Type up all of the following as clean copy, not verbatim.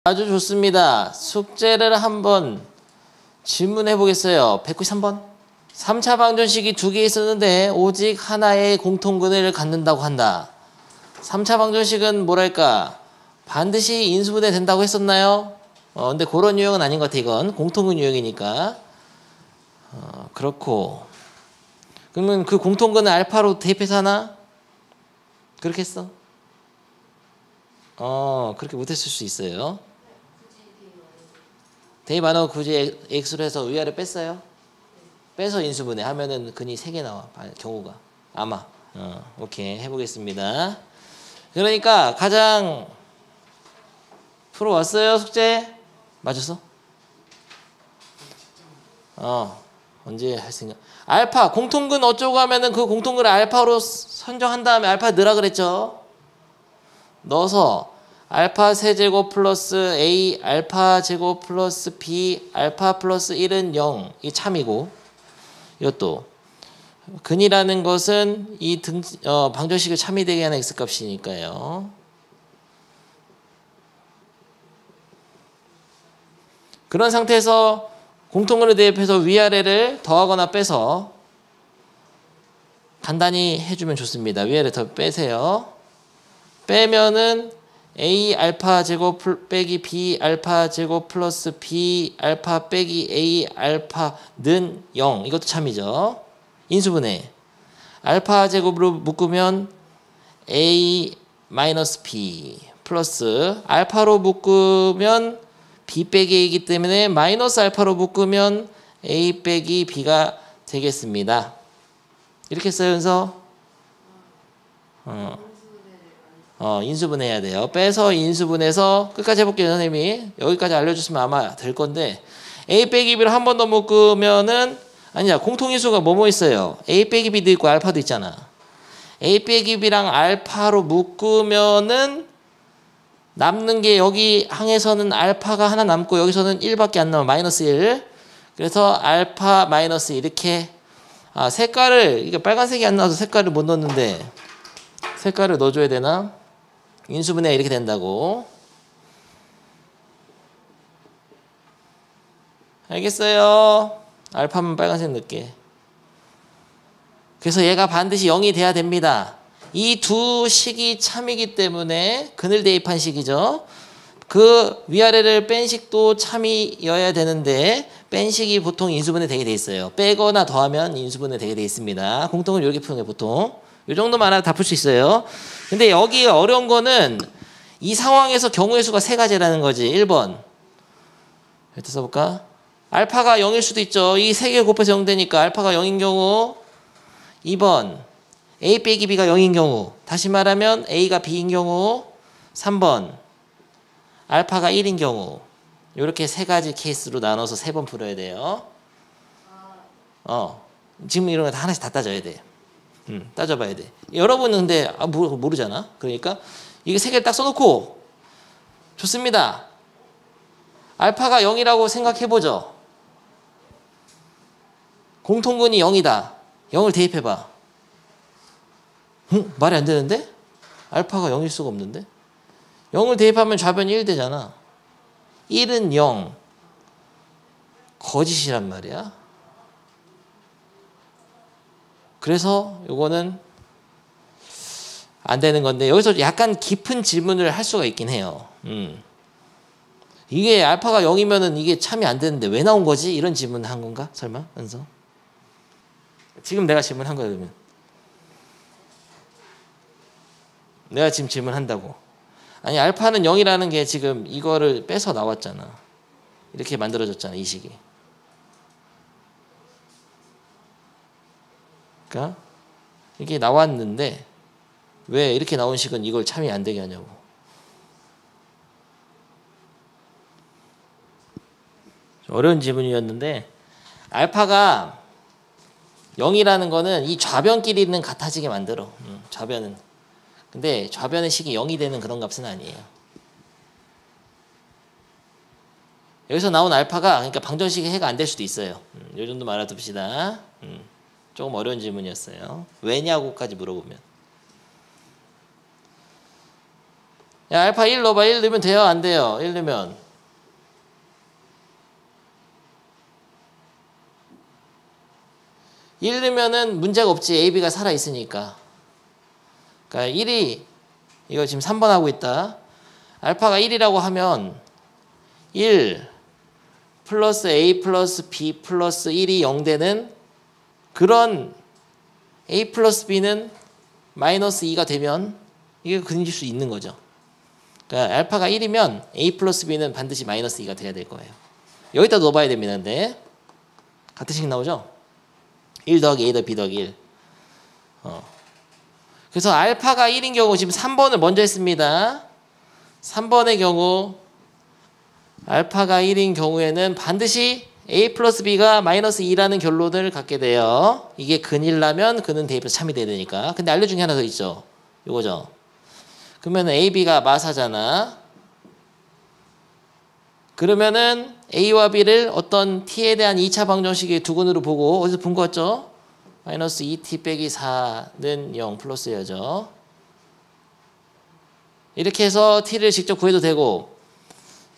아주 좋습니다. 숙제를 한번 질문해 보겠어요. 193번. 3차 방정식이 두 개 있었는데 오직 하나의 공통근을 갖는다고 한다. 3차 방정식은 뭐랄까 반드시 인수분해 된다고 했었나요? 근데 그런 유형은 아닌 것 같아. 이건 공통근 유형이니까. 그렇고 그러면 그 공통근을 알파로 대입해서 하나? 그렇게 했어? 그렇게 못했을 수 있어요. 대입 안 하고 굳이 x로 해서 위아래 뺐어요? 빼서 인수분해 하면은 근이 3개 나와. 경우가. 아마. 오케이. 해보겠습니다. 그러니까 가장 풀어왔어요? 숙제? 맞았어? 언제 할 생각? 알파 공통근 어쩌고 하면은 그 공통근을 알파로 선정한 다음에 알파 넣으라 그랬죠? 넣어서 알파 세제곱 플러스 a 알파 제곱 플러스 b 알파 플러스 1은 0 이 참이고 이것도 근이라는 것은 이 방정식을 참이 되게 하는 x값이니까요. 그런 상태에서 공통근을 대입해서 위아래를 더하거나 빼서 간단히 해주면 좋습니다. 위아래 더 빼세요. 빼면은 a 알파 제곱 빼기 b 알파 제곱 플러스 b 알파 빼기 a 알파는 0 이것도 참이죠. 인수분해 알파 제곱으로 묶으면 a 마이너스 b 플러스 알파로 묶으면 b 빼기 a이기 때문에 마이너스 알파로 묶으면 a 빼기 b가 되겠습니다. 이렇게 써면서 인수분해해야 돼요. 빼서 인수분해서 끝까지 해볼게요. 선생님이 여기까지 알려줬으면 아마 될 건데 a 빼기 b를 한 번 더 묶으면은 아니야 공통인수가 뭐뭐 있어요. a 빼기 b도 있고 알파도 있잖아. a 빼기 b랑 알파로 묶으면은 남는 게 여기 항에서는 알파가 하나 남고 여기서는 1밖에 안 남아. 마이너스 1. 그래서 알파 마이너스 이렇게 색깔을 이게 빨간색이 안 나와서 색깔을 못 넣었는데 색깔을 넣어줘야 되나? 인수분해 이렇게 된다고. 알겠어요? 알파만 빨간색 넣을게. 그래서 얘가 반드시 0이 돼야 됩니다. 이 두 식이 참이기 때문에 근을 대입한 식이죠. 그 위아래를 뺀 식도 참이여야 되는데 뺀 식이 보통 인수분해 되게 돼 있어요. 빼거나 더하면 인수분해 되게 돼 있습니다. 공통은 이렇게 푸는 게 보통. 이 정도만 알아도 다 풀 수 있어요. 근데 여기 어려운 거는 이 상황에서 경우의 수가 3가지라는 거지. 1번. 이렇게 써볼까? 알파가 0일 수도 있죠. 이 3개 곱해서 0 되니까 알파가 0인 경우. 2번. a 빼기 b가 0인 경우. 다시 말하면 a가 b인 경우. 3번. 알파가 1인 경우. 이렇게 3가지 케이스로 나눠서 3번 풀어야 돼요. 지금 이런 거 다 하나씩 다 따져야 돼. 따져봐야 돼. 여러분은 근데 모르잖아. 그러니까 이게 3개를 딱 써놓고 좋습니다. 알파가 0이라고 생각해보죠. 공통근이 0이다. 0을 대입해봐. 말이 안 되는데? 알파가 0일 수가 없는데? 0을 대입하면 좌변이 1 되잖아. 1은 0. 거짓이란 말이야. 그래서 요거는 안 되는 건데 여기서 약간 깊은 질문을 할 수가 있긴 해요. 이게 알파가 0이면은 이게 참이 안 되는데 왜 나온 거지? 이런 질문 한 건가? 설마? 은서? 지금 내가 질문한 거야 그러면. 내가 지금 질문한다고. 아니 알파는 0이라는 게 지금 이거를 빼서 나왔잖아. 이렇게 만들어졌잖아 이 식이. 그러니까 이게 나왔는데 왜 이렇게 나온 식은 이걸 참이 안 되게 하냐고. 어려운 질문이었는데 알파가 0이라는 거는 이 좌변끼리는 같아지게 만들어. 좌변은. 근데 좌변의 식이 0이 되는 그런 값은 아니에요. 여기서 나온 알파가 그러니까 방정식의 해가 안 될 수도 있어요. 이 정도만 알아둡시다. 조금 어려운 질문이었어요. 왜냐고까지 물어보면. 야, 알파 1 넣어봐. 1 넣으면 돼요? 안 돼요? 1 넣으면. 1 넣으면은 문제가 없지. A, B가 살아있으니까. 그러니까 1이, 이거 지금 3번 하고 있다. 알파가 1이라고 하면 1 플러스 A 플러스 B 플러스 1이 0 되는 그런 A 플러스 B는 마이너스 2가 되면 이게 그려질 수 있는 거죠. 그러니까 알파가 1이면 A 플러스 B는 반드시 마이너스 2가 돼야 될 거예요. 여기다 넣어봐야 됩니다. 근데 같은 식 나오죠? 1 더하기 A 더하기 B 더하기 1. 그래서 알파가 1인 경우 지금 3번을 먼저 했습니다. 3번의 경우 알파가 1인 경우에는 반드시 A 플러스 B가 마이너스 2라는 결론을 갖게 돼요. 이게 근일 나면 그는 대입해서 참이 돼야 되니까. 근데 알려준 게 하나 더 있죠. 요거죠. 그러면 A, B가 마사잖아. 그러면은 A와 B를 어떤 T에 대한 2차 방정식의 두근으로 보고 어디서 본 거 같죠? 마이너스 2T 빼기 4는 0 플러스여죠. 이렇게 해서 T를 직접 구해도 되고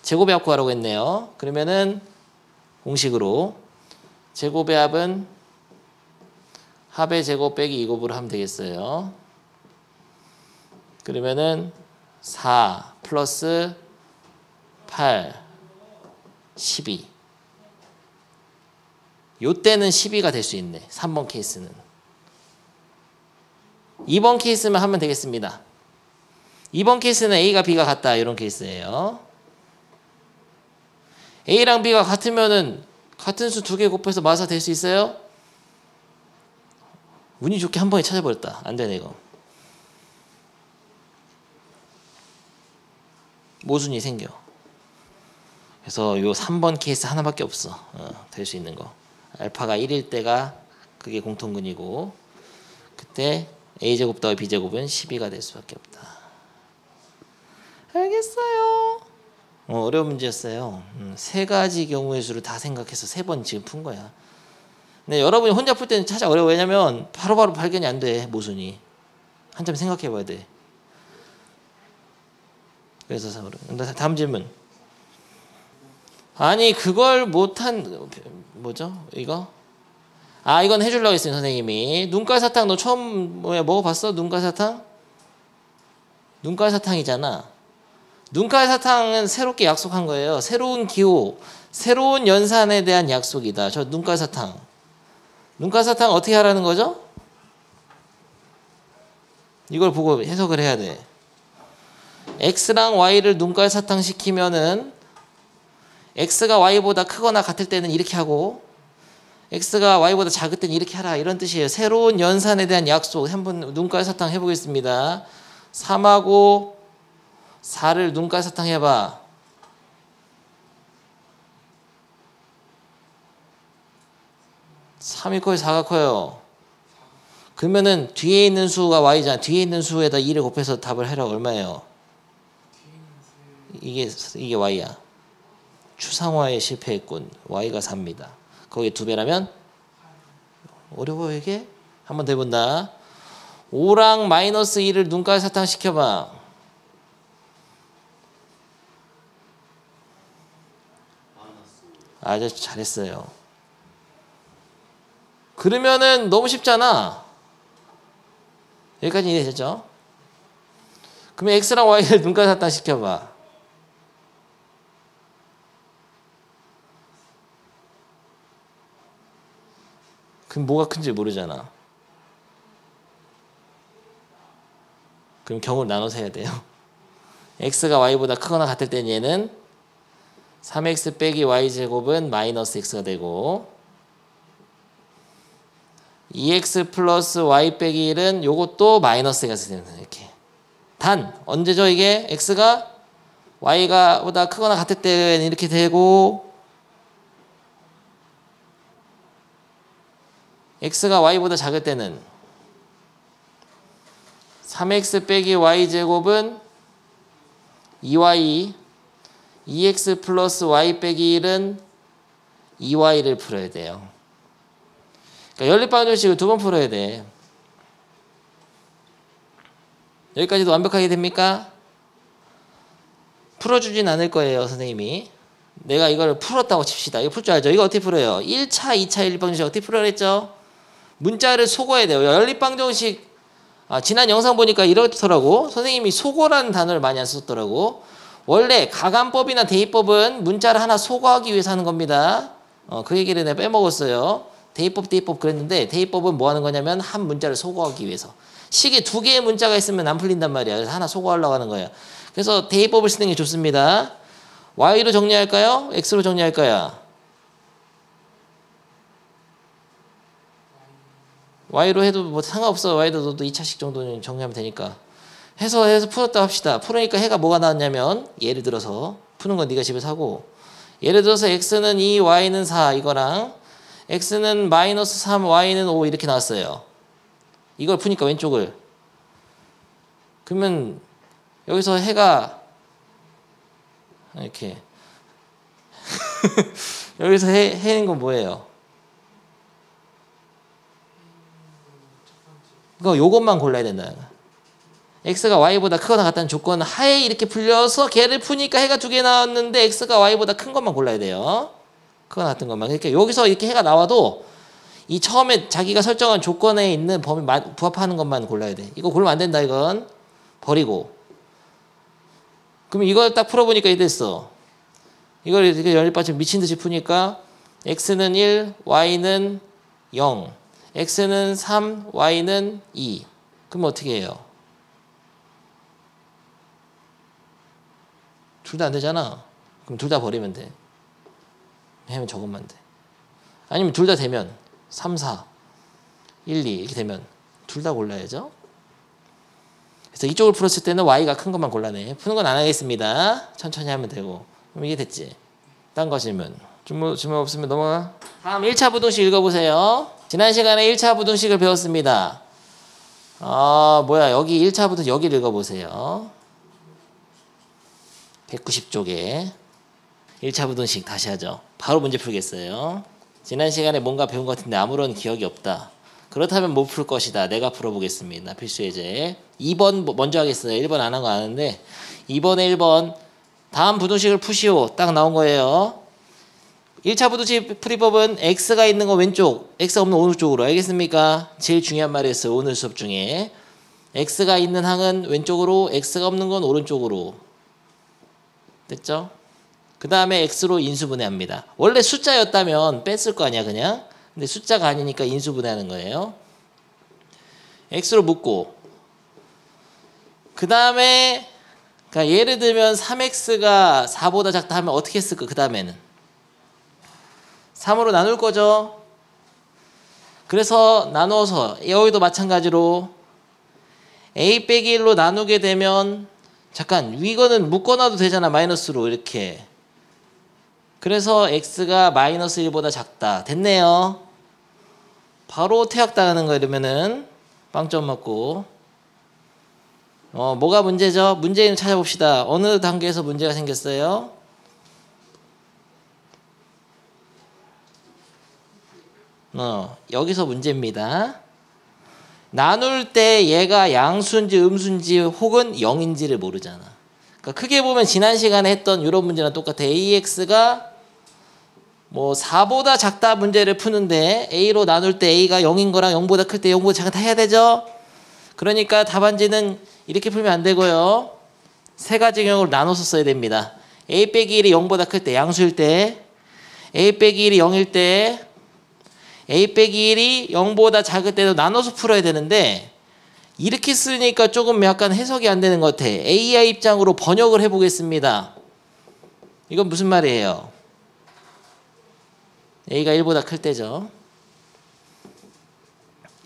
제곱의 합 구하라고 했네요. 그러면은 공식으로 제곱의 합은 합의 제곱 빼기 2곱으로 하면 되겠어요. 그러면은 4 플러스 8 12 요때는 12가 될 수 있네. 3번 케이스는. 2번 케이스만 하면 되겠습니다. 2번 케이스는 A가 B가 같다 이런 케이스예요. A랑 B가 같으면은 같은 수 2개 곱해서 마사 될 수 있어요? 운이 좋게 한 번에 찾아버렸다. 안 되네 이거. 모순이 생겨. 그래서 요 3번 케이스 하나밖에 없어. 될 수 있는 거. 알파가 1일 때가 그게 공통근이고 그때 A제곱 더하기 B제곱은 12가 될 수밖에 없다. 알겠어요. 어려운 문제였어요. 세 가지 경우의 수를 다 생각해서 3번 지금 푼 거야. 근데 여러분이 혼자 풀 때는 찾아 어려워. 왜냐면 바로바로 발견이 안 돼. 모순이. 한참 생각해 봐야 돼. 그래서 다음 질문. 아니 그걸 못한 뭐죠? 이거? 아 이건 해주려고 했어요 선생님이. 눈깔 사탕 너 처음 먹어봤어? 눈깔 사탕? 눈깔 사탕이잖아. 눈깔 사탕은 새롭게 약속한 거예요. 새로운 기호, 새로운 연산에 대한 약속이다. 저 눈깔 사탕. 눈깔 사탕 어떻게 하라는 거죠? 이걸 보고 해석을 해야 돼. X랑 Y를 눈깔 사탕 시키면은 X가 Y보다 크거나 같을 때는 이렇게 하고 X가 Y보다 작을 때는 이렇게 하라 이런 뜻이에요. 새로운 연산에 대한 약속. 한번 눈깔 사탕 해보겠습니다. 3하고 4를 눈깔 사탕 해봐. 3이 커요? 4가 커요? 그러면은 뒤에 있는 수가 Y잖아. 뒤에 있는 수에다 2를 곱해서 답을 해라. 얼마예요? 이게 Y야. 추상화에 실패했군. Y가 4입니다. 거기에 2배라면? 어려워요 이게? 한번 더 해본다. 5랑 마이너스 2를 눈깔 사탕 시켜봐. 아주 잘했어요. 그러면은 너무 쉽잖아. 여기까지 이해되죠? 그러면 X랑 Y를 눈깔 사탕 시켜봐. 그럼 뭐가 큰지 모르잖아. 그럼 경우를 나눠서 해야 돼요. X가 Y보다 크거나 같을 땐 얘는 3X 빼기 Y제곱은 마이너스 X가 되고 2X 플러스 Y 빼기 1은 요것도 마이너스 X가 됩니다. 이렇게. 단 언제죠 이게? X가 Y가 보다 크거나 같을 때는 이렇게 되고 X가 Y보다 작을 때는 3X 빼기 Y제곱은 2Y 2X 플러스 Y 빼기 1은 2Y를 풀어야 돼요. 그러니까 연립방정식을 2번 풀어야 돼. 여기까지도 완벽하게 됩니까? 풀어주진 않을 거예요, 선생님이. 내가 이걸 풀었다고 칩시다. 이거 풀 줄 알죠? 이거 어떻게 풀어요? 1차, 2차 연립방정식 어떻게 풀어야 했죠? 문자를 속어야 돼요. 연립방정식 지난 영상 보니까 이렇더라고. 선생님이 속어라는 단어를 많이 안 썼더라고. 원래 가감법이나 대입법은 문자를 하나 속어하기 위해서 하는 겁니다. 그 얘기를 내가 빼먹었어요. 대입법 그랬는데 대입법은 뭐 하는 거냐면 한 문자를 속어하기 위해서. 식에 두 개의 문자가 있으면 안 풀린단 말이야. 그래서 하나 속어하려고 하는 거예요. 그래서 대입법을 쓰는 게 좋습니다. y로 정리할까요? x로 정리할까요? y로 해도 뭐 상관없어. y도 너도 2차식 정도는 정리하면 되니까. 해서 풀었다 합시다. 풀으니까 해가 뭐가 나왔냐면 예를 들어서 푸는 건 네가 집에서 하고 예를 들어서 x는 2, y는 4 이거랑 x는 마이너스 3, y는 5 이렇게 나왔어요. 이걸 푸니까 왼쪽을. 그러면 여기서 해가 이렇게 여기서 해인 건 뭐예요? 그거 요것만 골라야 된다. x가 y보다 크거나 같다는 조건 하에 이렇게 풀려서 걔를 푸니까 해가 두 개 나왔는데 x가 y보다 큰 것만 골라야 돼요. 크거나 같은 것만. 그러니까 여기서 이렇게 해가 나와도 이 처음에 자기가 설정한 조건에 있는 범위 부합하는 것만 골라야 돼. 이거 고르면 안 된다. 이건 버리고. 그럼 이걸 딱 풀어보니까 이래 됐어. 이걸 이렇게 연립방정 미친 듯이 푸니까 x는 1, y는 0, x는 3, y는 2. 그럼 어떻게 해요? 둘 다 안 되잖아. 그럼 둘 다 버리면 돼. 하면 저것만 돼. 아니면 둘 다 되면 3, 4, 1, 2 이렇게 되면 둘 다 골라야죠. 그래서 이쪽을 풀었을 때는 y가 큰 것만 골라내. 푸는 건 안 하겠습니다. 천천히 하면 되고. 그럼 이게 됐지. 딴 거 질문. 질문 없으면 넘어가. 다음 1차 부등식 읽어보세요. 지난 시간에 1차 부등식을 배웠습니다. 여기 1차 부등식 여기를 읽어보세요. 190쪽에 1차 부등식 다시 하죠. 바로 문제 풀겠어요. 지난 시간에 뭔가 배운 것 같은데 아무런 기억이 없다. 그렇다면 못 풀 것이다. 내가 풀어보겠습니다. 필수 예제. 2번 먼저 하겠어요. 1번 안 한 거 아는데 2번에 1번 다음 부등식을 푸시오. 딱 나온 거예요. 1차 부등식 풀이법은 x가 있는 거 왼쪽, x가 없는 오른쪽으로. 알겠습니까? 제일 중요한 말이었어요. 오늘 수업 중에. x가 있는 항은 왼쪽으로, x가 없는 건 오른쪽으로. 됐죠? 그 다음에 x로 인수분해합니다. 원래 숫자였다면 뺐을 거 아니야 그냥. 근데 숫자가 아니니까 인수분해하는 거예요. x로 묶고 그 다음에 그러니까 예를 들면 3x가 4보다 작다 하면 어떻게 했을까? 그 다음에는 3으로 나눌 거죠. 그래서 나눠서 여기도 마찬가지로 a 빼기 1로 나누게 되면 잠깐 이거는 묶어놔도 되잖아. 마이너스로 이렇게. 그래서 x가 마이너스 1보다 작다. 됐네요. 바로 퇴학당하는 거 이러면은 빵점 맞고. 뭐가 문제죠? 문제는 찾아봅시다. 어느 단계에서 문제가 생겼어요? 여기서 문제입니다. 나눌 때 얘가 양수인지 음수인지 혹은 0인지를 모르잖아. 그러니까 크게 보면 지난 시간에 했던 이런 문제랑 똑같아. AX가 뭐 4보다 작다 문제를 푸는데 A로 나눌 때 A가 0인 거랑 0보다 클 때 0보다 작다 해야 되죠? 그러니까 답안지는 이렇게 풀면 안 되고요. 세 가지 경우로 나눠서 써야 됩니다. A 빼기 1이 0보다 클 때 양수일 때 A 빼기 1이 0일 때 A 빼기 1이 0보다 작을 때도 나눠서 풀어야 되는데 이렇게 쓰니까 조금 약간 해석이 안 되는 것 같아. AI 입장으로 번역을 해보겠습니다. 이건 무슨 말이에요? A가 1보다 클 때죠.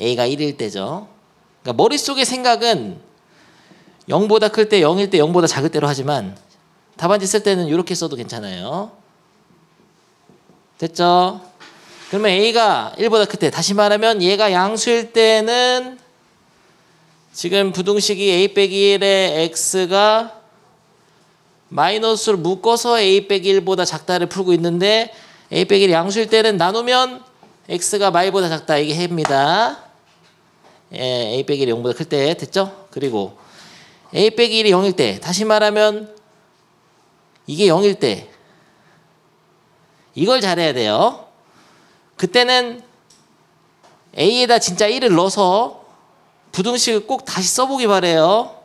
A가 1일 때죠. 그러니까 머릿속의 생각은 0보다 클 때 0일 때 0보다 작을 때로 하지만 답안지 쓸 때는 이렇게 써도 괜찮아요. 됐죠? 그러면 A가 1보다 클 때 다시 말하면 얘가 양수일 때는 지금 부등식이 A 빼기 1에 X가 마이너스를 묶어서 A 빼기 1보다 작다를 풀고 있는데 A 빼기 1이 양수일 때는 나누면 X가 마이보다 작다 이게 해입니다. A 빼기 1이 0보다 클 때 됐죠? 그리고 A 빼기 1이 0일 때 다시 말하면 이게 0일 때 이걸 잘해야 돼요. 그때는 A에다 진짜 1을 넣어서 부등식을 꼭 다시 써보기 바래요.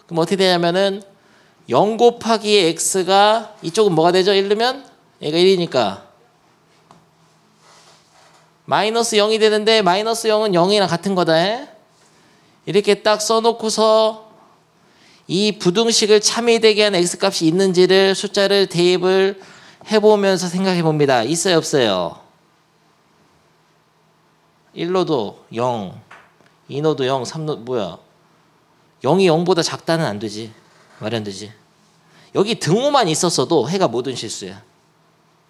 그럼 어떻게 되냐면은 0 곱하기 x가 이쪽은 뭐가 되죠? 1 넣으면 얘가 1이니까 마이너스 0이 되는데 마이너스 0은 0이랑 같은 거다. 이렇게 딱 써놓고서 이 부등식을 참이되게 한 x값이 있는지를 숫자를 대입을 해보면서 생각해 봅니다. 있어요 없어요? 1로도 0, 2로도 0, 3로 뭐야? 0이 0보다 작다는 안 되지. 말이 안 되지. 여기 등호만 있었어도 해가 모든 실수야.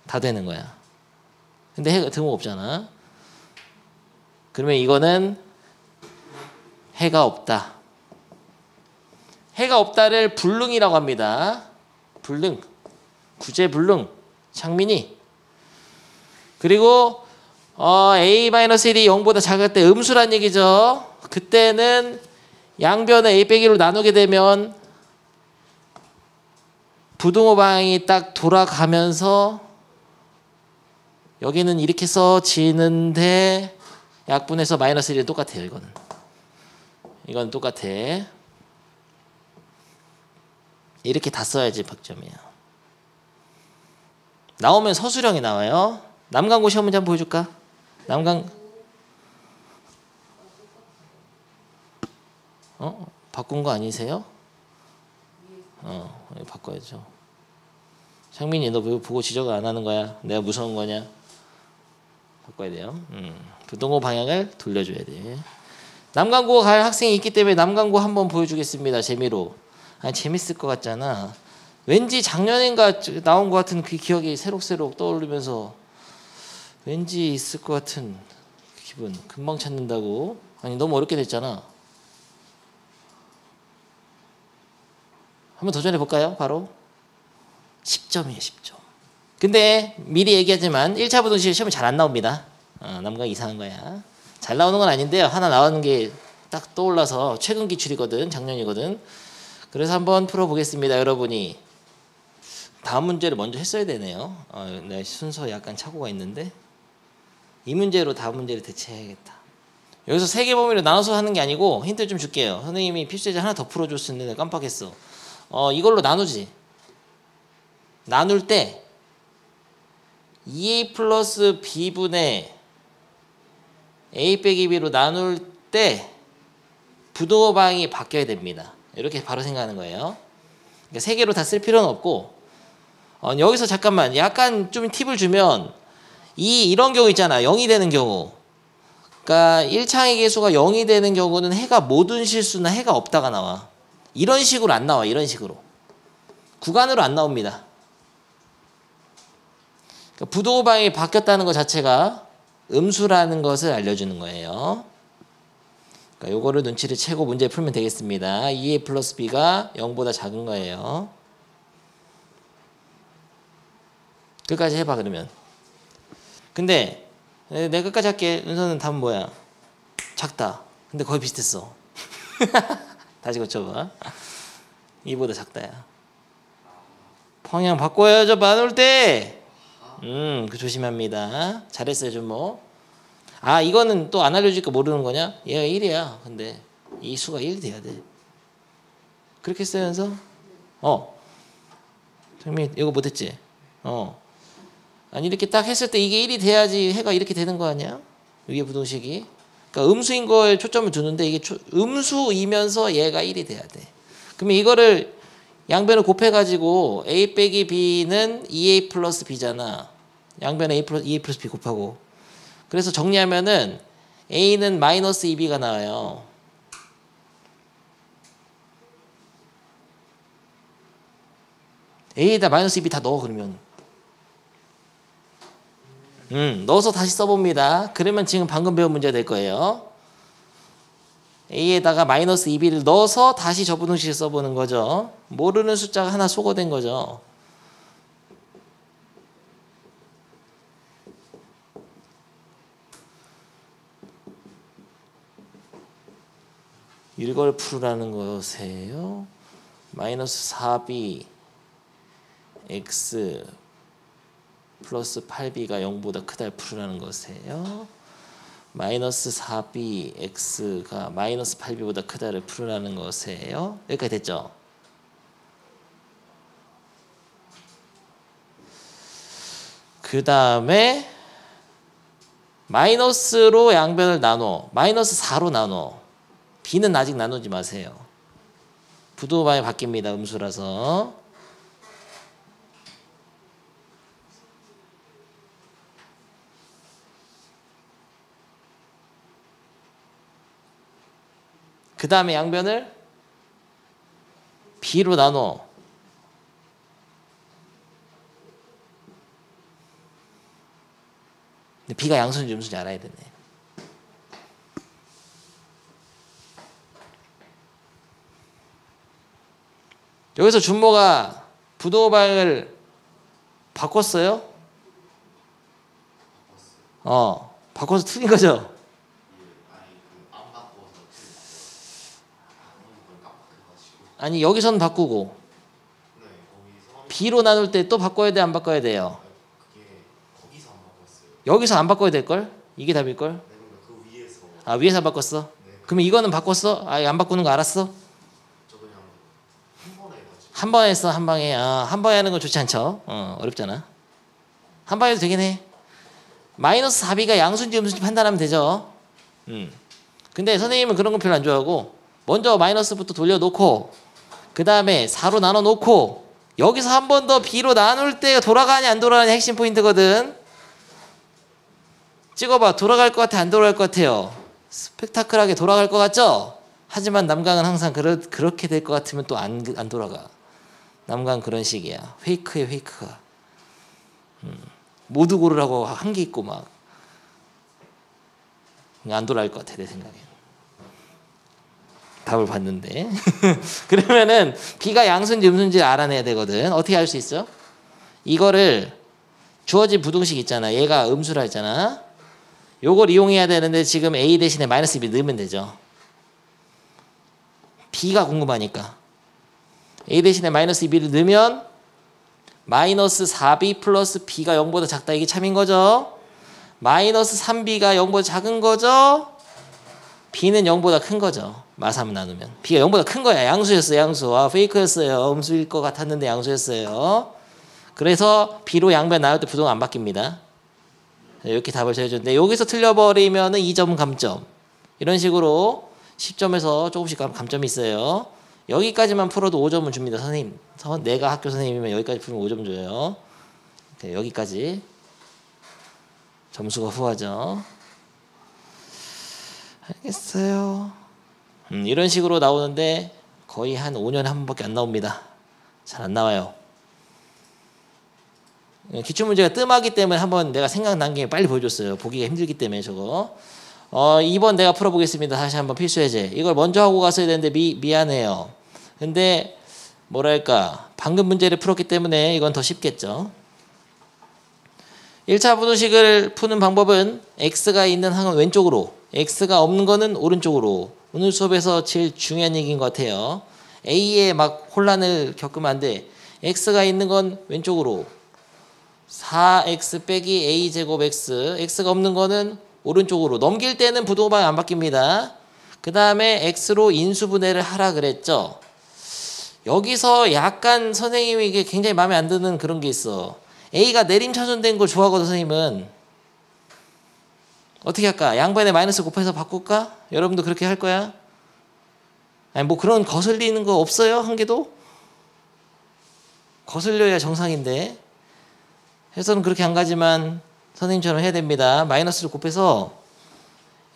다 되는 거야. 근데 해가 등호 없잖아. 그러면 이거는 해가 없다. 해가 없다를 불능이라고 합니다. 불능. 구제불능. 창민이. 그리고 A-1이 0보다 작을 때 음수란 얘기죠. 그때는 양변을 A 빼기로 나누게 되면 부등호 방향이 딱 돌아가면서 여기는 이렇게 써지는데 약분해서 마이너스 1이 똑같아요. 이건 똑같아. 이렇게 다 써야지 100점이야. 나오면 서술형이 나와요. 남강고 시험 문제 한번 보여줄까? 바꾼 거 아니세요? 바꿔야죠. 창민이 너 왜 보고 지적을 안 하는 거야? 내가 무서운 거냐? 바꿔야 돼요. 부등호 방향을 돌려줘야 돼. 남강고 갈 학생이 있기 때문에 남강고 한번 보여주겠습니다. 재미로. 아니 재밌을 것 같잖아. 왠지 작년인가 나온 것 같은 그 기억이 새록새록 떠오르면서 왠지 있을 것 같은 기분. 금방 찾는다고. 아니 너무 어렵게 됐잖아. 한번 도전해 볼까요? 바로 10점이에요. 10점. 근데 미리 얘기하지만 1차 부등식 시험이 잘 안 나옵니다. 남강 이상한 거야. 잘 나오는 건 아닌데요. 하나 나오는 게 딱 떠올라서 최근 기출이거든. 작년이거든. 그래서 한번 풀어보겠습니다. 여러분이 다음 문제를 먼저 했어야 되네요. 내가 순서 약간 착오가 있는데 이 문제로 다음 문제를 대체해야겠다. 여기서 세 개 범위로 나눠서 하는 게 아니고 힌트 좀 줄게요. 선생님이 필수제자 하나 더 풀어줬었는데 내가 깜빡했어. 이걸로 나누지. 나눌 때 2a 플러스 b분의 a 빼기 b로 나눌 때 부등호 방향이 바뀌어야 됩니다. 이렇게 바로 생각하는 거예요. 그러니까 세 개로 다 쓸 필요는 없고 여기서 잠깐만 약간 좀 팁을 주면 이런 경우 있잖아. 0이 되는 경우. 그러니까 1창의 개수가 0이 되는 경우는 해가 모든 실수나 해가 없다가 나와. 이런 식으로 안 나와. 이런 식으로. 구간으로 안 나옵니다. 그러니까 부등호 방향이 바뀌었다는 것 자체가 음수라는 것을 알려주는 거예요. 그러니까 요거를 눈치를 채고 문제 풀면 되겠습니다. 2a 플러스 b가 0보다 작은 거예요. 끝까지 해봐 그러면. 근데 내가 끝까지 할게. 은서는 답은 뭐야? 작다. 근데 거의 비슷했어. 다시 고쳐봐. 2보다 작다야. 방향 바꿔야죠. 나눌 때. 그 조심합니다. 잘했어요 좀 뭐. 이거는 또 안 알려주니까 모르는 거냐? 얘가 1이야. 근데 이 수가 1이 돼야 돼. 그렇게 했어요 연서? 정민 이거 못했지? 아니 이렇게 딱 했을 때 이게 1이 돼야지 해가 이렇게 되는 거 아니야? 위에 부등식이. 그러니까 음수인 거에 초점을 두는데 이게 음수이면서 얘가 1이 돼야 돼. 그러면 이거를 양변을 곱해가지고 a 빼기 b는 2a 플러스 b잖아. 양변에 2a 플러스 b 곱하고. 그래서 정리하면은 a는 마이너스 2b가 나와요. a에다 마이너스 2b 다 넣어 그러면. 넣어서 다시 써봅니다. 그러면 지금 방금 배운 문제가 될 거예요. a에다가 마이너스 2b를 넣어서 다시 저부등식을 써보는 거죠. 모르는 숫자가 하나 소거된 거죠. 이걸 풀으라는 거세요. 마이너스 4b x 플러스 8b가 0보다 크다를 풀으라는 것이에요. 마이너스 4b x가 마이너스 8b보다 크다를 풀으라는 것이에요. 여기까지 됐죠? 그 다음에 마이너스로 양변을 나눠. 마이너스 4로 나눠. b는 아직 나누지 마세요. 부등호방이 바뀝니다. 음수라서. 그 다음에 양변을 b로 나눠. 근데 b가 양수인지 음수인지 알아야 되네. 여기서 준모가 부등호방을 바꿨어요? 바꿔서 틀린 거죠? 아니 여기서는 바꾸고 b로 나눌 때 또 바꿔야 돼, 안 바꿔야 돼요? 여기서 안 바꿔야 될걸? 이게 답일걸? 아, 위에서 안 바꿨어? 그러면 이거는 바꿨어? 아, 안 바꾸는 거 알았어? 한 번에 했어, 한 방에. 한 번에 하는 건 좋지 않죠? 어렵잖아. 한 방에 해도 되긴 해. 마이너스 4b가 양수인지 음수인지 판단하면 되죠. 근데 선생님은 그런 건 별로 안 좋아하고, 먼저 마이너스부터 돌려놓고, 그 다음에 4로 나눠놓고, 여기서 한 번 더 b로 나눌 때 돌아가냐 안 돌아가냐 핵심 포인트거든. 찍어봐. 돌아갈 것 같아, 안 돌아갈 것 같아요? 스펙타클하게 돌아갈 것 같죠? 하지만 남강은 항상 그렇게 될 것 같으면 또 안 돌아가. 남강 그런 식이야. 페이크에 페이크가. 모두 고르라고 한 게 있고 막 안 돌아갈 것 같아 내 생각엔. 답을 봤는데 그러면은 b가 양수인지 음수인지 알아내야 되거든. 어떻게 알 수 있어? 이거를 주어진 부등식 있잖아. 얘가 음수라 했잖아. 요걸 이용해야 되는데 지금 a 대신에 마이너스 b 넣으면 되죠. b가 궁금하니까 a 대신에 마이너스 b를 넣으면 마이너스 4b 플러스 b가 0보다 작다. 이게 참인 거죠. 마이너스 3b가 0보다 작은 거죠. b는 0보다 큰 거죠. 마3 나누면 b가 0보다 큰 거야. 양수였어요. 양수. 페이크였어요. 음수일 것 같았는데 양수였어요. 그래서 b로 양변 나눌 때 부등호 안 바뀝니다. 이렇게 답을 제해줬는데 여기서 틀려버리면 2점 감점. 이런 식으로 10점에서 조금씩 감점이 있어요. 여기까지만 풀어도 5점을 줍니다. 선생님, 내가 학교 선생님이면 여기까지 풀면 5점 줘요. 여기까지 점수가 후하죠. 알겠어요. 이런 식으로 나오는데 거의 한 5년에 한 번밖에 안 나옵니다. 잘 안 나와요. 기출문제가 뜸하기 때문에 한번 내가 생각난 게 빨리 보여줬어요. 보기가 힘들기 때문에 저거. 2번 내가 풀어보겠습니다. 다시 한번 필수예제. 이걸 먼저 하고 갔어야 되는데 미안해요. 근데 뭐랄까 방금 문제를 풀었기 때문에 이건 더 쉽겠죠. 1차 부등식을 푸는 방법은 x가 있는 항은 왼쪽으로, x가 없는 거는 오른쪽으로. 오늘 수업에서 제일 중요한 얘기인 것 같아요. a에 막 혼란을 겪으면 안 돼. x가 있는 건 왼쪽으로. 4x 빼기 a제곱 x. x가 없는 거는 오른쪽으로. 넘길 때는 부등호방이 안 바뀝니다. 그 다음에 x로 인수분해를 하라 그랬죠. 여기서 약간 선생님이 이게 굉장히 마음에 안 드는 그런 게 있어. a가 내림차순된 걸 좋아하거든. 선생님은 어떻게 할까? 양변에 마이너스 곱해서 바꿀까? 여러분도 그렇게 할 거야? 아니 뭐 그런 거슬리는 거 없어요? 한 개도? 거슬려야 정상인데. 해서는 그렇게 안 가지만 선생님처럼 해야 됩니다. 마이너스를 곱해서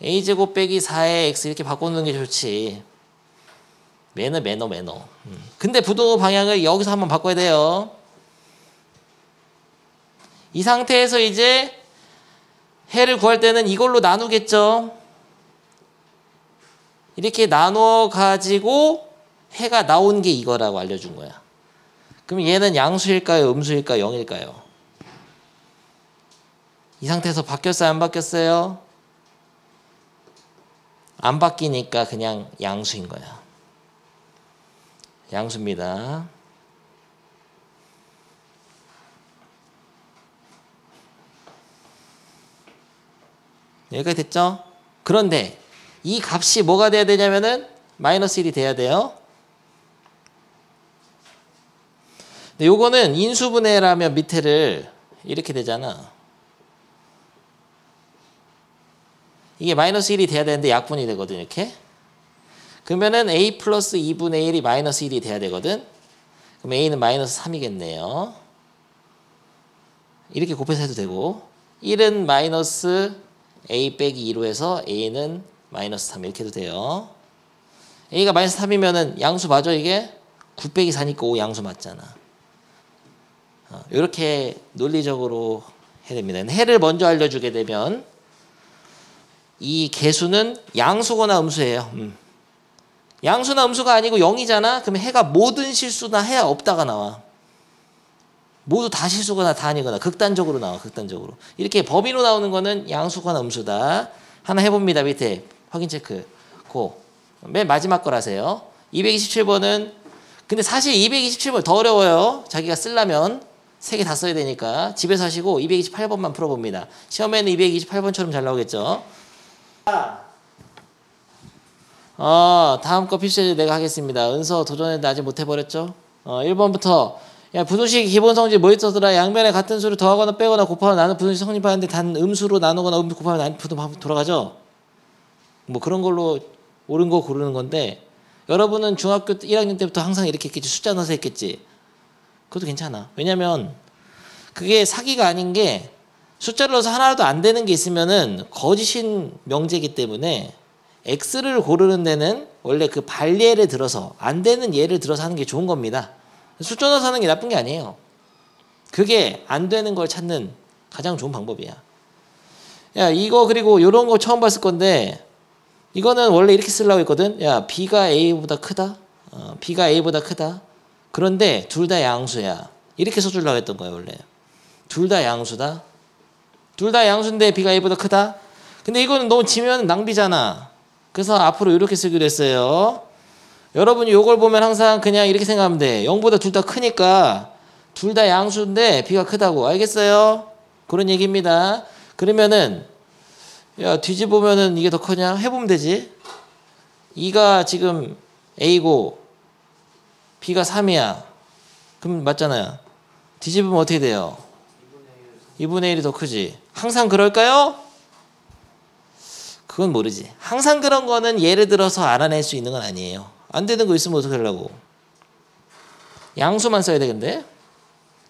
a제곱 빼기 4의 x 이렇게 바꾸는 게 좋지. 매너. 근데 부등호 방향을 여기서 한번 바꿔야 돼요. 이 상태에서 이제 해를 구할 때는 이걸로 나누겠죠. 이렇게 나눠 가지고 해가 나온 게 이거라고 알려준 거야. 그럼 얘는 양수일까요? 음수일까요? 0일까요? 이 상태에서 바뀌었어요? 안 바뀌었어요? 안 바뀌니까 그냥 양수인 거야. 양수입니다. 여기까지 됐죠? 그런데 이 값이 뭐가 돼야 되냐면은 마이너스 1이 돼야 돼요. 근데 요거는 인수분해라면 밑에를 이렇게 되잖아. 이게 마이너스 1이 돼야 되는데 약분이 되거든, 이렇게. 그러면은 a 플러스 2분의 1이 마이너스 1이 돼야 되거든. 그럼 a는 마이너스 3이겠네요. 이렇게 곱해서 해도 되고 1은 마이너스 a 빼기 2로 해서 a는 마이너스 3 이렇게 해도 돼요. a가 마이너스 3이면은 양수 맞아 이게? 9 빼기 4니까 5 양수 맞잖아. 이렇게 논리적으로 해야 됩니다. 해를 먼저 알려주게 되면 이 개수는 양수거나 음수예요. 양수나 음수가 아니고 0이잖아. 그러면 해가 모든 실수나 해야 없다가 나와. 모두 다 실수거나 다 아니거나 극단적으로 나와. 극단적으로. 이렇게 범위로 나오는 거는 양수거나 음수다. 하나 해봅니다. 밑에 확인 체크. 맨 마지막 거라세요. 227번은 근데 사실 227번 더 어려워요. 자기가 쓰려면 3개 다 써야 되니까 집에서 하시고 228번만 풀어봅니다. 시험에는 228번처럼 잘 나오겠죠. 다음 거 필수제제 내가 하겠습니다. 은서 도전했는데 아직 못해버렸죠. 1번부터 야 부등식 기본성질 뭐 있었더라. 양변에 같은 수를 더하거나 빼거나 곱하거나 나누는 부등식 성립하는데 단 음수로 나누거나 곱하면 돌아가죠. 뭐 그런 걸로 옳은 거 고르는 건데 여러분은 중학교 1학년 때부터 항상 이렇게 했겠지. 숫자 넣어서 했겠지. 그것도 괜찮아. 왜냐면 그게 사기가 아닌 게 숫자를 넣어서 하나라도 안 되는 게 있으면은 거짓인 명제이기 때문에 x를 고르는 데는 원래 그 발예를 들어서 안 되는 예를 들어서 하는 게 좋은 겁니다. 숫자 넣어서 하는 게 나쁜 게 아니에요. 그게 안 되는 걸 찾는 가장 좋은 방법이야. 야 이거 그리고 이런 거 처음 봤을 건데 이거는 원래 이렇게 쓰려고 했거든. 야 b가 a보다 크다. b가 a보다 크다. 그런데 둘 다 양수야. 이렇게 써주려고 했던 거예요 원래. 둘 다 양수다. 둘 다 양수인데 b가 a보다 크다. 근데 이거는 너무 지면 낭비잖아. 그래서 앞으로 이렇게 쓰기로 했어요. 여러분이 이걸 보면 항상 그냥 이렇게 생각하면 돼. 0보다 둘 다 크니까 둘 다 양수인데 b가 크다고. 알겠어요? 그런 얘기입니다. 그러면은 야 뒤집으면은 이게 더 크냐? 해보면 되지. 2가 지금 a고 b가 3이야. 그럼 맞잖아요. 뒤집으면 어떻게 돼요? 2분의 1이 더 크지. 항상 그럴까요? 그건 모르지. 항상 그런 거는 예를 들어서 알아낼 수 있는 건 아니에요. 안 되는 거 있으면 어떻게 하려고. 양수만 써야 되는데.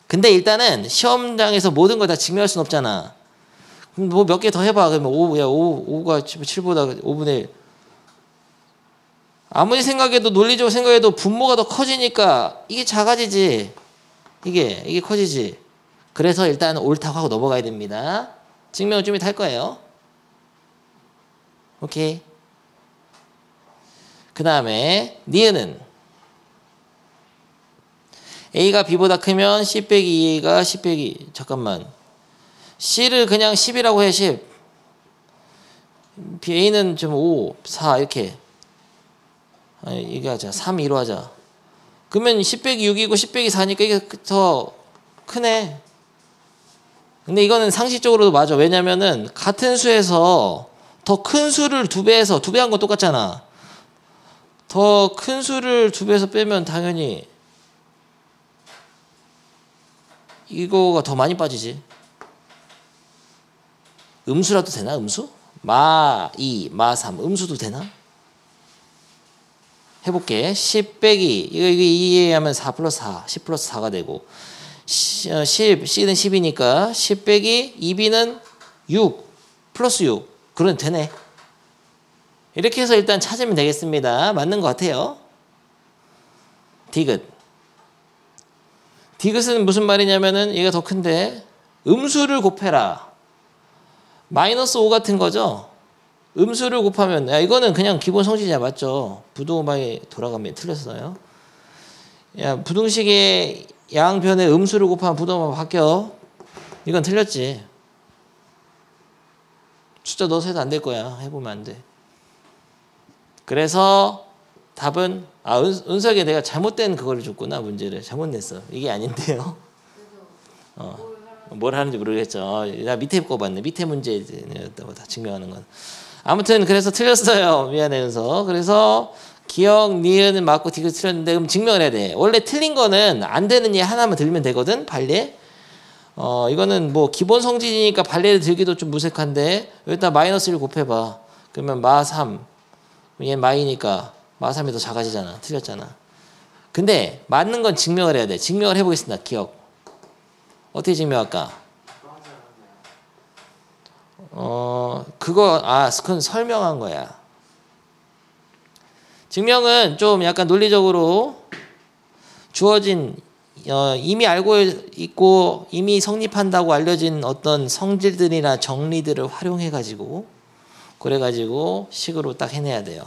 근데 일단은 시험장에서 모든 걸 다 증명할 수는 없잖아. 그럼 뭐 몇 개 더 해봐. 그러면 5가 7보다 5분의 1. 아무리 생각해도 논리적으로 생각해도 분모가 더 커지니까 이게 작아지지. 이게 커지지. 그래서 일단 옳다고 하고 넘어가야 됩니다. 증명을 좀 이따 할 거예요. 오케이. 그 다음에 니은은 A가 B보다 크면 C 빼기 2가 C 빼기 잠깐만 C를 그냥 10이라고 해. 10 A는 좀 5, 4 이렇게 아니 이게 하자. 3, 2로 하자. 그러면 10 빼기 6이고 10 빼기 4니까 이게 더 크네. 근데 이거는 상식적으로도 맞아. 왜냐면은 같은 수에서 더 큰 수를 2배해서 2배 한 건 똑같잖아. 더 큰 수를 2배해서 빼면 당연히 이거가 더 많이 빠지지. 음수라도 되나? 음수? 마 2, 마 3 음수도 되나? 해볼게. 10 빼기 이거 2에 하면 4 플러스 4 10 플러스 4가 되고 10 C는 10이니까 10 빼기 2B는 6 플러스 6 그럼 되네. 이렇게 해서 일단 찾으면 되겠습니다. 맞는 것 같아요. 디귿. 디귿은 무슨 말이냐면은 얘가 더 큰데 음수를 곱해라. 마이너스 5 같은 거죠. 음수를 곱하면 야 이거는 그냥 기본 성질이야. 맞죠? 부등호방이 돌아가면 틀렸어요. 야 부등식의 양변에 음수를 곱하면 부등호방 바뀌어. 이건 틀렸지. 숫자 넣어서 해도 안 될 거야. 해보면 안 돼. 그래서 답은 은석이 내가 잘못된 그거를 줬구나. 문제를 잘못 냈어. 이게 아닌데요. 뭘 하는지 모르겠죠. 나 밑에 거 봤네. 밑에 문제였다고 다 증명하는 건. 아무튼 그래서 틀렸어요. 미안해 은서. 그래서 기억, 니은은 맞고 디귿 틀렸는데 그럼 증명을 해야 돼. 원래 틀린 거는 안 되는 얘 하나만 들면 되거든. 발레. 이거는 뭐 기본 성질이니까 발레를 들기도 좀 무색한데 여기다 마이너스 1 곱해봐. 그러면 마 3. 얘는 마이니까 마 3이 더 작아지잖아. 틀렸잖아. 근데 맞는 건 증명을 해야 돼. 증명을 해보겠습니다. 기억. 어떻게 증명할까? 그건 설명한 거야. 증명은 좀 약간 논리적으로 주어진 이미 알고 있고 이미 성립한다고 알려진 어떤 성질들이나 정리들을 활용해가지고 그래가지고 식으로 딱 해내야 돼요.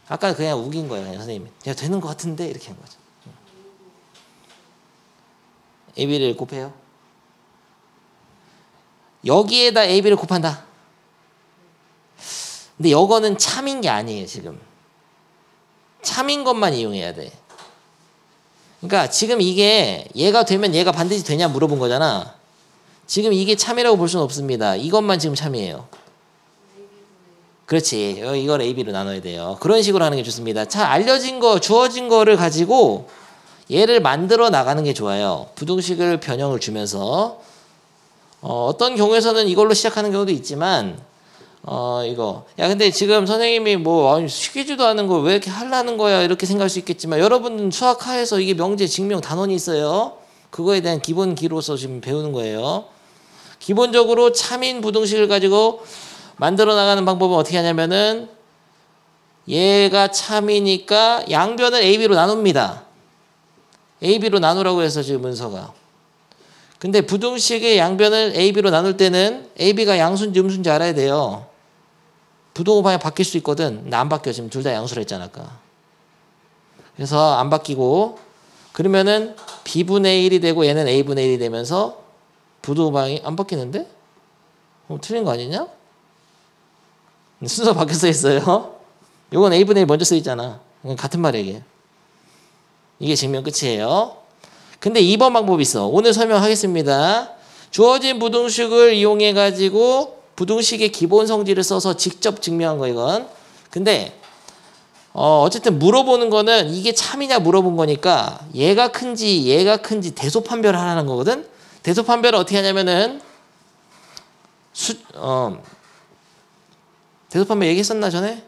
아까 그냥 우긴 거예요. 그냥 선생님이. 야 되는 것 같은데 이렇게 한 거죠. AB를 곱해요. 여기에다 AB를 곱한다. 근데 이거는 참인 게 아니에요. 지금. 참인 것만 이용해야 돼. 그러니까 지금 이게 얘가 되면 얘가 반드시 되냐 물어본 거잖아. 지금 이게 참이라고 볼 수는 없습니다. 이것만 지금 참이에요. 그렇지. 이걸 AB로 나눠야 돼요. 그런 식으로 하는 게 좋습니다. 자, 알려진 거, 주어진 거를 가지고 얘를 만들어 나가는 게 좋아요. 부등식을 변형을 주면서 어떤 경우에서는 이걸로 시작하는 경우도 있지만 이거 야 근데 지금 선생님이 뭐 시키지도 않은 걸 왜 이렇게 하려는 거야 이렇게 생각할 수 있겠지만 여러분은 수학하에서 이게 명제, 증명, 단원이 있어요. 그거에 대한 기본기로서 지금 배우는 거예요. 기본적으로 참인 부등식을 가지고 만들어 나가는 방법은 어떻게 하냐면은 얘가 참이니까 양변을 AB로 나눕니다. AB로 나누라고 해서 지금 문서가. 근데 부등식의 양변을 AB로 나눌 때는 AB가 양수인지 음수인지 알아야 돼요. 부등호 방향 바뀔 수 있거든. 근데 안 바뀌어. 지금 둘 다 양수로 했잖아 아까. 그래서 안 바뀌고 그러면은 B분의 1이 되고 얘는 A분의 1이 되면서 부등호 방향이 안 바뀌는데? 틀린 거 아니냐? 순서 바뀌어서 있어요. 요건 A분의 1 먼저 쓰있잖아. 같은 말이야 이게. 이게 증명 끝이에요. 근데 2번 방법이 있어. 오늘 설명하겠습니다. 주어진 부등식을 이용해 가지고 부등식의 기본 성질을 써서 직접 증명한 거 이건. 근데 어쨌든 물어보는 거는 이게 참이냐 물어본 거니까 얘가 큰지 대소판별을 하라는 거거든. 대소판별을 어떻게 하냐면은 대소판별 얘기했었나 전에?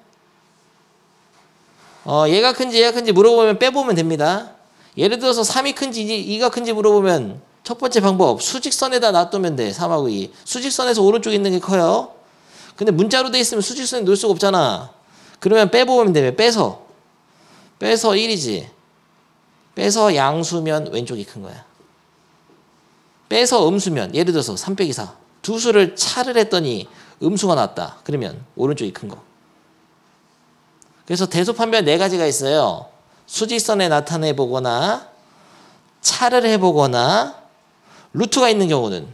얘가 큰지 물어보면 빼보면 됩니다. 예를 들어서 3이 큰지 2가 큰지 물어보면 첫 번째 방법 수직선에다 놔두면 돼. 3하고 2. 수직선에서 오른쪽에 있는 게 커요. 근데 문자로 돼 있으면 수직선에 놓을 수가 없잖아. 그러면 빼보면 되면 빼서 1이지. 빼서 양수면 왼쪽이 큰 거야. 빼서 음수면 예를 들어서 3 빼기 4. 두 수를 차를 했더니 음수가 나왔다. 그러면 오른쪽이 큰 거. 그래서 대소판별 4가지가 있어요. 수직선에 나타내 보거나 차를 해보거나 루트가 있는 경우는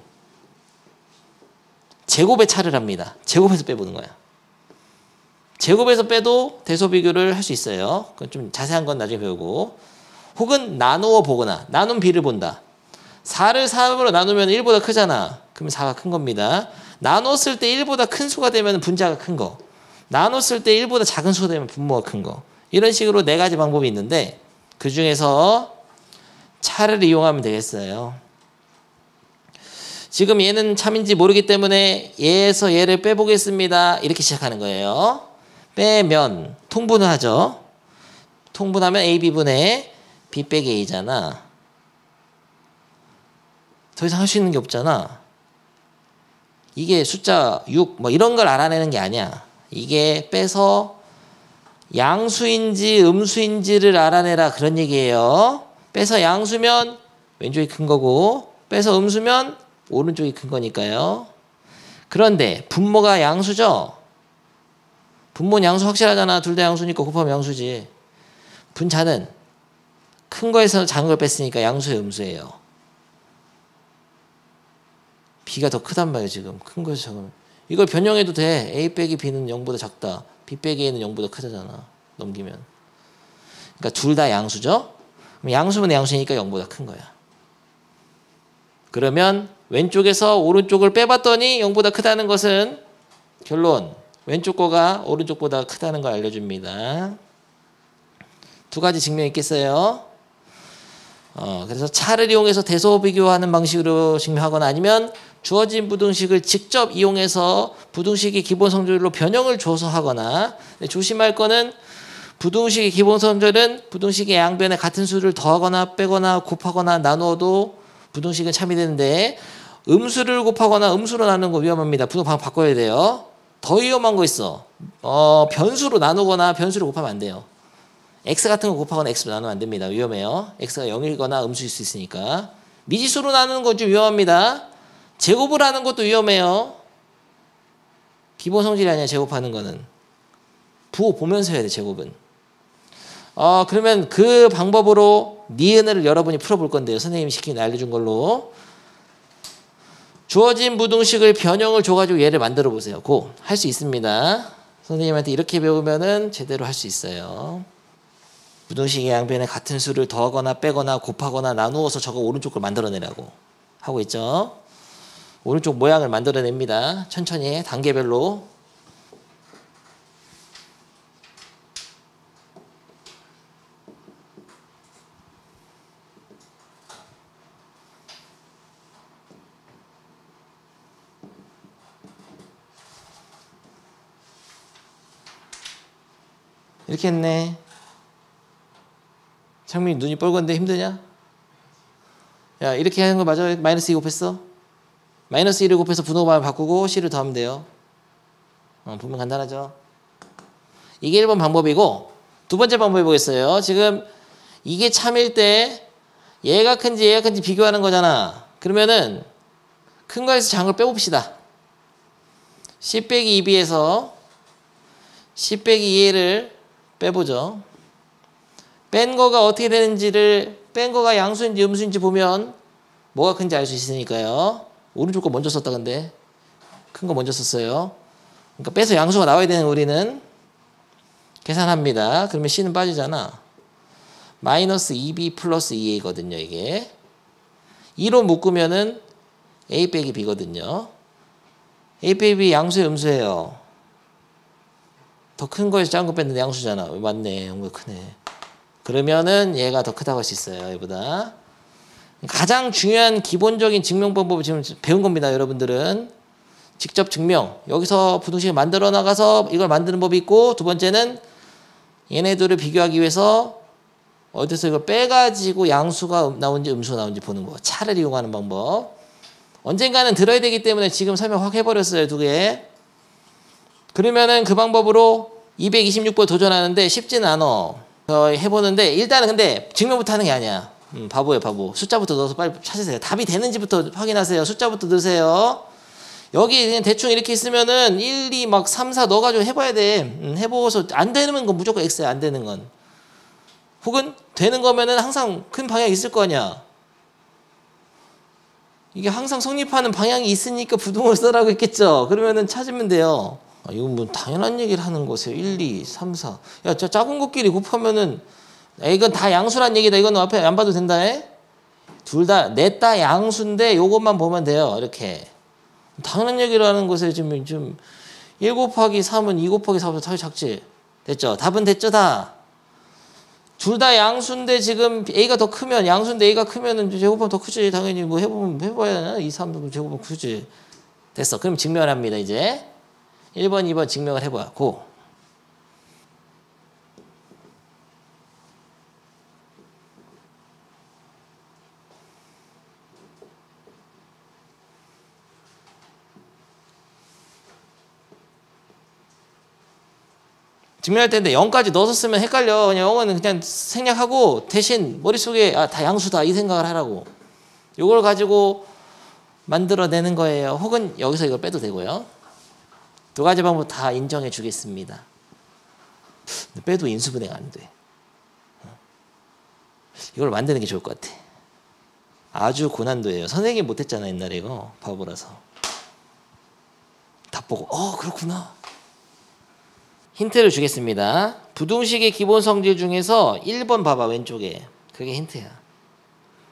제곱에 차를 합니다. 제곱에서 빼보는 거야. 제곱에서 빼도 대소 비교를 할 수 있어요. 그건 좀 자세한 건 나중에 배우고. 혹은 나누어 보거나 나눈 비를 본다. 4를 3으로 나누면 1보다 크잖아. 그러면 4가 큰 겁니다. 나눴을 때 1보다 큰 수가 되면 분자가 큰 거. 나눴을 때 1보다 작은 수가 되면 분모가 큰 거. 이런 식으로 4가지 방법이 있는데 그 중에서 차를 이용하면 되겠어요. 지금 얘는 참인지 모르기 때문에 얘에서 얘를 빼보겠습니다. 이렇게 시작하는 거예요. 빼면 통분을 하죠. 통분하면 AB분의 B 빼기 A잖아. 더 이상 할 수 있는 게 없잖아. 이게 숫자 6 뭐 이런 걸 알아내는 게 아니야. 이게 빼서 양수인지 음수인지를 알아내라 그런 얘기예요. 빼서 양수면 왼쪽이 큰 거고 빼서 음수면 오른쪽이 큰 거니까요. 그런데 분모가 양수죠. 분모는 양수 확실하잖아. 둘 다 양수니까 곱하면 양수지. 분자는 큰 거에서 작은 걸 뺐으니까 양수의 음수예요. B가 더 크단 말이에요. 지금 큰 거에서 작은. 이걸 변형해도 돼. A 빼기 B는 0보다 작다. B 빼기 A는 0보다 크잖아. 넘기면. 그러니까 둘 다 양수죠. 그럼 양수면 양수니까 0보다 큰 거야. 그러면 왼쪽에서 오른쪽을 빼봤더니 0보다 크다는 것은 결론 왼쪽 거가 오른쪽보다 크다는 걸 알려줍니다. 두 가지 증명이 있겠어요. 그래서 차를 이용해서 대소 비교하는 방식으로 증명하거나 아니면 주어진 부등식을 직접 이용해서 부등식의 기본 성질로 변형을 줘서 하거나 조심할 거는 부등식의 기본 성질은 부등식의 양변에 같은 수를 더하거나 빼거나 곱하거나 나누어도 부등식은 참이 되는데 음수를 곱하거나 음수로 나누는 거 위험합니다. 부등 방법 바꿔야 돼요. 더 위험한 거 있어. 변수로 나누거나 변수를 곱하면 안 돼요. x 같은 거 곱하거나 x로 나누면 안 됩니다. 위험해요. x가 0이거나 음수일 수 있으니까. 미지수로 나누는 거 좀 위험합니다. 제곱을 하는 것도 위험해요. 기본 성질이 아니야 제곱하는 거는. 부호 보면서 해야 돼 제곱은. 그러면 그 방법으로 니은을 여러분이 풀어볼 건데요. 선생님이 시킨 알려준 걸로. 주어진 부등식을 변형을 줘가지고 얘를 만들어 보세요. 고 할 수 있습니다. 선생님한테 이렇게 배우면은 제대로 할 수 있어요. 부등식의 양변에 같은 수를 더하거나 빼거나 곱하거나 나누어서 저거 오른쪽 걸 만들어내라고 하고 있죠. 오른쪽 모양을 만들어냅니다. 천천히 단계별로. 이렇게 했네. 창민이 눈이 뻘건데 힘드냐? 야 이렇게 하는 거 맞아? 마이너스 2 곱했어? 마이너스 1을 곱해서 분호방을 바꾸고 C를 더하면 돼요. 보면 간단하죠? 이게 1번 방법이고 두 번째 방법 해보겠어요. 지금 이게 참일 때 얘가 큰지 비교하는 거잖아. 그러면은 큰 거에서 작은 걸 빼봅시다. C 빼기 2b에서 C 빼기 2를 빼보죠. 뺀 거가 어떻게 되는지를 뺀 거가 양수인지 음수인지 보면 뭐가 큰지 알 수 있으니까요. 오른쪽 거 먼저 썼다 근데 큰 거 먼저 썼어요. 그러니까 빼서 양수가 나와야 되는 우리는 계산합니다. 그러면 C는 빠지잖아. 마이너스 2B 플러스 2A거든요. 이게 2로 묶으면은 A 빼기 B거든요. A 빼기 B 양수의 음수예요. 더 큰 거에서 작은 거 뺐는데 양수잖아. 맞네. 0보다 크네. 그러면은 얘가 더 크다고 할 수 있어요. 얘보다. 가장 중요한 기본적인 증명 방법을 지금 배운 겁니다. 여러분들은. 직접 증명. 여기서 부등식을 만들어 나가서 이걸 만드는 법이 있고 두 번째는 얘네들을 비교하기 위해서 어디서 이걸 빼가지고 양수가 나온지 음수가 나온지 보는 거. 차를 이용하는 방법. 언젠가는 들어야 되기 때문에 지금 설명 확 해버렸어요. 두 개. 그러면은 그 방법으로 226번 도전하는데 쉽지는 않아. 해보는데 일단은 근데 증명부터 하는 게 아니야. 바보예요 바보. 숫자부터 넣어서 빨리 찾으세요. 답이 되는지부터 확인하세요. 숫자부터 넣으세요. 여기 그냥 대충 이렇게 있으면은 1, 2, 막 3, 4 넣어가지고 해봐야 돼. 해보고서 안 되는 건 무조건 X야. 안 되는 건. 혹은 되는 거면은 항상 큰 방향이 있을 거 아니야. 이게 항상 성립하는 방향이 있으니까 부등호를 써라고 했겠죠. 그러면은 찾으면 돼요. 이건 뭐 당연한 얘기를 하는 거세요. 1, 2, 3, 4. 야, 저 작은 것끼리 곱하면은 이건 다 양수란 얘기다. 이건 앞에 안 봐도 된다. 둘 다 냈다 양수인데 요것만 보면 돼요. 이렇게. 당연한 얘기를 하는 것에 지금 좀 1 곱하기 3은 2 곱하기 4보다 더 작지. 됐죠? 답은 됐죠 다. 둘 다 양수인데 지금 A가 더 크면 양수인데 A가 크면은 제곱하면 더 크지. 당연히 뭐 해봐야 하나? 2, 3도 제곱하면 크지. 됐어. 그럼 증명을 합니다. 이제 1번, 2번 증명을 해봐. 고. 증명할 때인데 0까지 넣어서 쓰면 헷갈려. 그냥 0은 그냥 생략하고 대신 머릿속에 다 양수다 이 생각을 하라고. 요걸 가지고 만들어내는 거예요. 혹은 여기서 이걸 빼도 되고요. 두 가지 방법 다 인정해 주겠습니다. 빼도 인수분해가 안 돼. 이걸 만드는 게 좋을 것 같아. 아주 고난도예요. 선생님 못했잖아 옛날에 이거. 바보라서. 다 보고 그렇구나. 힌트를 주겠습니다. 부등식의 기본 성질 중에서 1번 봐봐 왼쪽에. 그게 힌트야.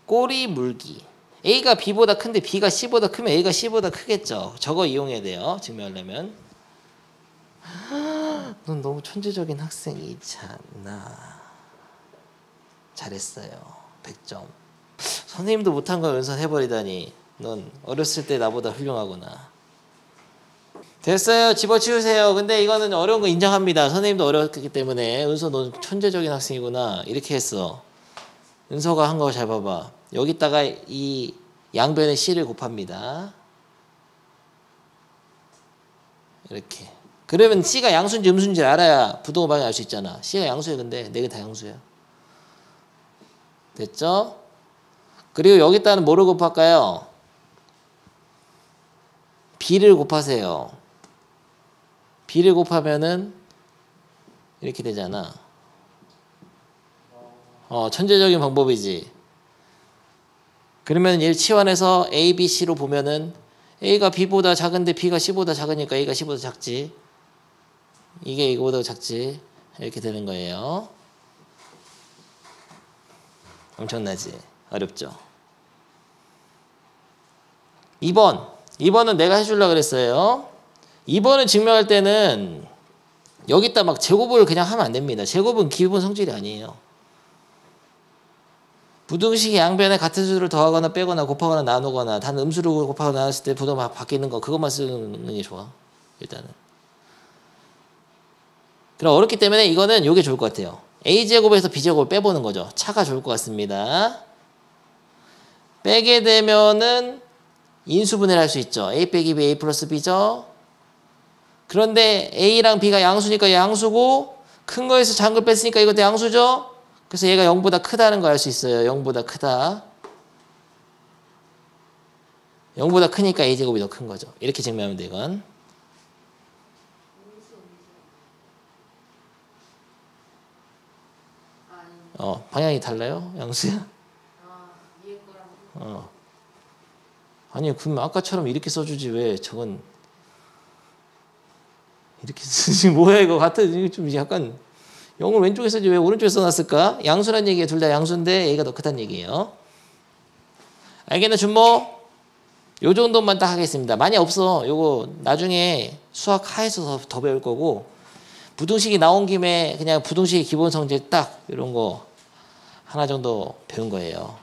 꼬리 물기. A가 B보다 큰데 B가 C보다 크면 A가 C보다 크겠죠. 저거 이용해야 돼요. 증명하려면. 넌 너무 천재적인 학생이잖아. 잘했어요. 100점. 선생님도 못한 걸 은선 해버리다니. 넌 어렸을 때 나보다 훌륭하구나. 됐어요. 집어치우세요. 근데 이거는 어려운 거 인정합니다. 선생님도 어려웠기 때문에. 은서 너 천재적인 학생이구나. 이렇게 했어. 은서가 한 거 잘 봐봐. 여기다가 이 양변에 C를 곱합니다. 이렇게. 그러면 C가 양수인지 음수인지 알아야 부동호 방향 알 수 있잖아. C가 양수야. 근데 4개 다 양수야. 됐죠? 그리고 여기다는 뭐를 곱할까요? B를 곱하세요. B를 곱하면은 이렇게 되잖아. 천재적인 방법이지. 그러면 얘를 치환해서 A, B, C로 보면은 A가 B보다 작은데 B가 C보다 작으니까 A가 C보다 작지. 이게 이거보다 작지. 이렇게 되는 거예요. 엄청나지? 어렵죠? 2번은 내가 해주려고 그랬어요. 2번을 증명할 때는 여기다 막 제곱을 그냥 하면 안 됩니다. 제곱은 기본 성질이 아니에요. 부등식의 양변에 같은 수를 더하거나 빼거나 곱하거나 나누거나 단 음수로 곱하거나 나눴을 때 부등호 바뀌는 거 그것만 쓰는 게 좋아. 일단은. 그럼 어렵기 때문에 이거는 요게 좋을 것 같아요. A제곱에서 B제곱을 빼보는 거죠. 차가 좋을 것 같습니다. 빼게 되면은 인수분해를 할 수 있죠. A 빼기 B, A 플러스 B죠. 그런데 A랑 B가 양수니까 양수고 큰 거에서 작은 걸 뺐으니까 이것도 양수죠. 그래서 얘가 0보다 크다는 걸 알 수 있어요. 0보다 크다. 0보다 크니까 A제곱이 더 큰 거죠. 이렇게 증명하면 돼 이건. 방향이 달라요? 양수야? 아니 그럼 아까처럼 이렇게 써주지 왜 저건 이렇게 쓰지 뭐야 이거 같은 이게 좀 약간 0을 왼쪽에 써지 왜 오른쪽에 써놨을까? 양수란 얘기가 둘 다 양수인데 A가 더 크다는 얘기예요. 알겠나 준모? 요 정도만 딱 하겠습니다. 많이 없어. 요거 나중에 수학 하에서 더 배울 거고 부등식이 나온 김에 그냥 부등식의 기본 성질 딱 이런 거 하나 정도 배운 거예요.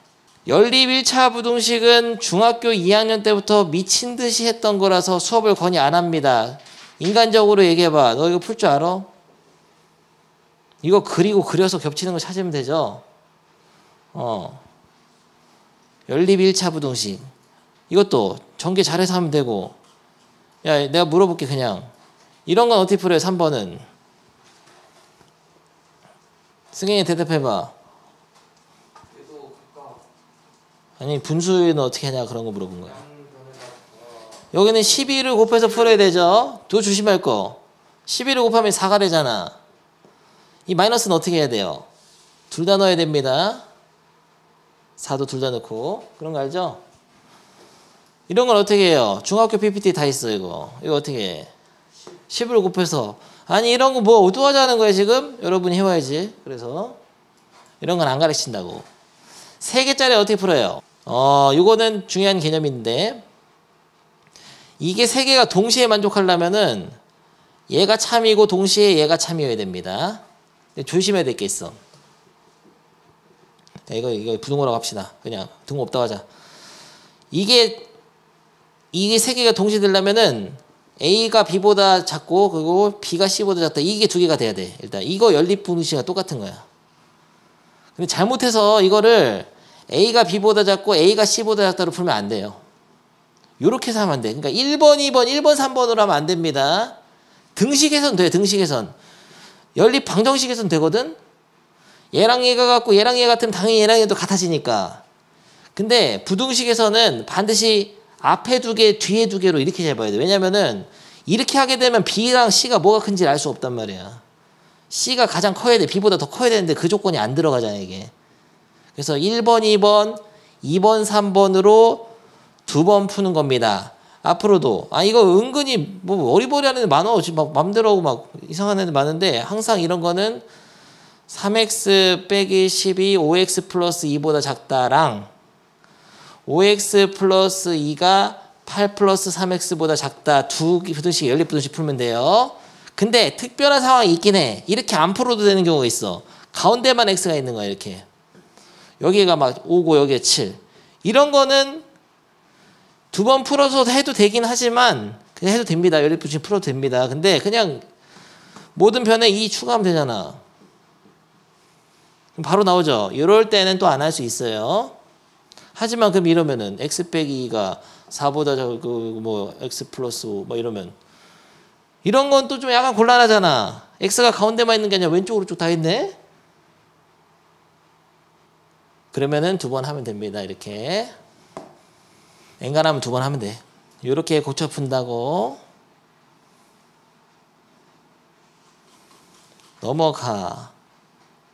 연립 1차 부등식은 중학교 2학년 때부터 미친 듯이 했던 거라서 수업을 건의 안 합니다. 인간적으로 얘기해봐. 너 이거 풀 줄 알아? 이거 그리고 그려서 겹치는 거 찾으면 되죠. 연립 1차 부등식. 이것도 전개 잘해서 하면 되고. 야, 내가 물어볼게 그냥. 이런 건 어떻게 풀어요? 3번은. 승현이 대답해봐. 아니 분수는 어떻게 하냐 그런 거 물어본 거야. 여기는 12를 곱해서 풀어야 되죠. 또 조심할 거. 12를 곱하면 4가 되잖아. 이 마이너스는 어떻게 해야 돼요? 둘 다 넣어야 됩니다. 4도 둘 다 넣고. 그런 거 알죠? 이런 건 어떻게 해요? 중학교 PPT 다 있어 이거. 이거 어떻게 해? 10을 곱해서. 아니 이런 거 뭐 어두워하자는 거야 지금? 여러분이 해와야지. 그래서 이런 건 안 가르친다고. 3개짜리 어떻게 풀어요? 이거는 중요한 개념인데 이게 3개가 동시에 만족하려면은 얘가 참이고 동시에 얘가 참이어야 됩니다. 조심해야 될 게 있어. 이거 부등호라고 합시다. 그냥 등호 없다고 하자. 이게 3개가 동시에 되려면은 A가 B보다 작고 그리고 B가 C보다 작다. 이게 2개가 돼야 돼. 일단 이거 연립 분식이랑 똑같은 거야. 근데 잘못해서 이거를 A가 B보다 작고 A가 C보다 작다로 풀면 안 돼요. 요렇게 해서 하면 안 돼. 그러니까 1번, 3번으로 하면 안 됩니다. 등식에선 돼. 등식에선. 연립 방정식에선 되거든. 얘랑 얘가 같고 얘랑 얘 같으면 당연히 얘랑 얘도 같아지니까. 근데 부등식에서는 반드시 앞에 2개, 뒤에 2개로 이렇게 잡아야 돼. 왜냐면은 이렇게 하게 되면 B랑 C가 뭐가 큰지 알 수 없단 말이야. C가 가장 커야 돼. B보다 더 커야 되는데 그 조건이 안 들어가잖아 이게. 그래서 1번, 2번, 3번으로 2번 푸는 겁니다. 앞으로도. 이거 은근히 뭐 어리버리하는 애 많아. 지금 막 맘대로 하고 막 이상한 애들 많은데 항상 이런 거는 3x 빼기 12, 5x 플러스 2보다 작다랑 5x 플러스 2가 8 플러스 3x보다 작다. 두 부등식 연립부등식 풀면 돼요. 근데 특별한 상황이 있긴 해. 이렇게 안 풀어도 되는 경우가 있어. 가운데만 x가 있는 거야 이렇게. 여기가 막 5고 여기가 7. 이런 거는 두 번 풀어서 해도 되긴 하지만 그냥 해도 됩니다. 연립부등식 풀어도 됩니다. 근데 그냥 모든 변에 2 추가하면 되잖아. 바로 나오죠. 이럴 때는 또 안 할 수 있어요. 하지만 그럼 이러면은 x 빼기 2가 4보다 적고 뭐 x 플러스 5 뭐 이러면 이런 건 또 좀 약간 곤란하잖아. x가 가운데만 있는 게 아니라 왼쪽 오른쪽 다 있네. 그러면은 두 번 하면 됩니다. 이렇게 엔간하면 두 번 하면 돼. 이렇게 고쳐 푼다고. 넘어가.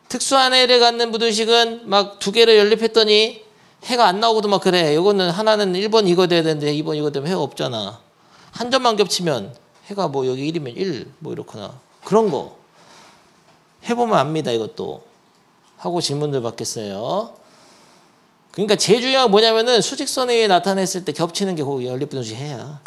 특수한 해를 갖는 부등식은 막 두 개를 연립했더니 해가 안 나오고도 막 그래. 이거는 하나는 1번 이거 돼야 되는데 2번 이거 되면 해가 없잖아. 한 점만 겹치면 해가 뭐 여기 1이면 1 뭐 이렇거나 그런 거 해보면 압니다. 이것도 하고 질문들 받겠어요. 그러니까 제일 중요한 건 뭐냐면은 수직선에 의해 나타냈을 때 겹치는 게 거기 연립부등식 해야.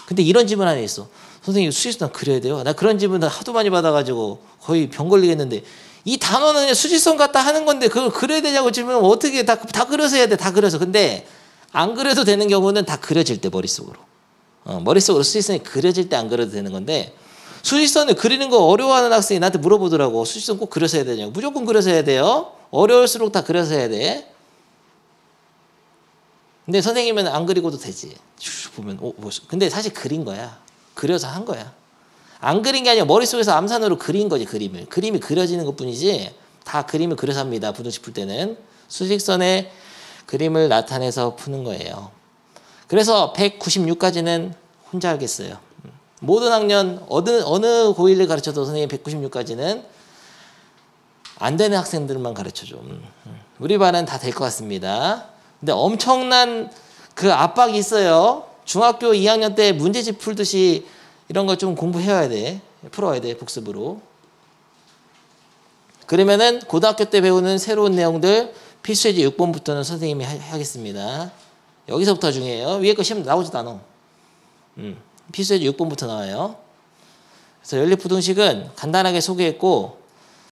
근데 이런 질문 하나 있어. 선생님 수직선 그려야 돼요? 나 그런 질문 하도 많이 받아가지고 거의 병 걸리겠는데 이 단어는 그냥 수직선 같다 하는 건데 그걸 그려야 되냐고 질문하면 어떻게 다 그려서 해야 돼. 다 그려서. 근데 안 그려도 되는 경우는 다 그려질 때 머릿속으로. 머릿속으로 수직선이 그려질 때 안 그려도 되는 건데 수직선을 그리는 거 어려워하는 학생이 나한테 물어보더라고. 수직선 꼭 그려서 해야 되냐고. 무조건 그려서 해야 돼요. 어려울수록 다 그려서 해야 돼. 근데 선생님은 안 그리고도 되지. 보면 근데 사실 그린 거야. 그려서 한 거야. 안 그린 게 아니라 머릿속에서 암산으로 그린 거지. 그림을. 그림이 그려지는 것뿐이지 다 그림을 그려서 합니다. 부등식 풀 때는. 수직선의 그림을 나타내서 푸는 거예요. 그래서 196까지는 혼자 하겠어요. 모든 학년 어느 고1을 가르쳐도 선생님 196까지는 안 되는 학생들만 가르쳐줘. 우리 반은 다 될 것 같습니다. 근데 엄청난 그 압박이 있어요. 중학교 2학년 때 문제집 풀듯이 이런 걸 좀 공부해야 돼. 풀어야 돼. 복습으로. 그러면은 고등학교 때 배우는 새로운 내용들 필수예제 6번부터는 선생님이 하겠습니다. 여기서부터 중요해요. 위에 거 시험 나오지도 않아. 필수예제 6번부터 나와요. 그래서 연립부등식은 간단하게 소개했고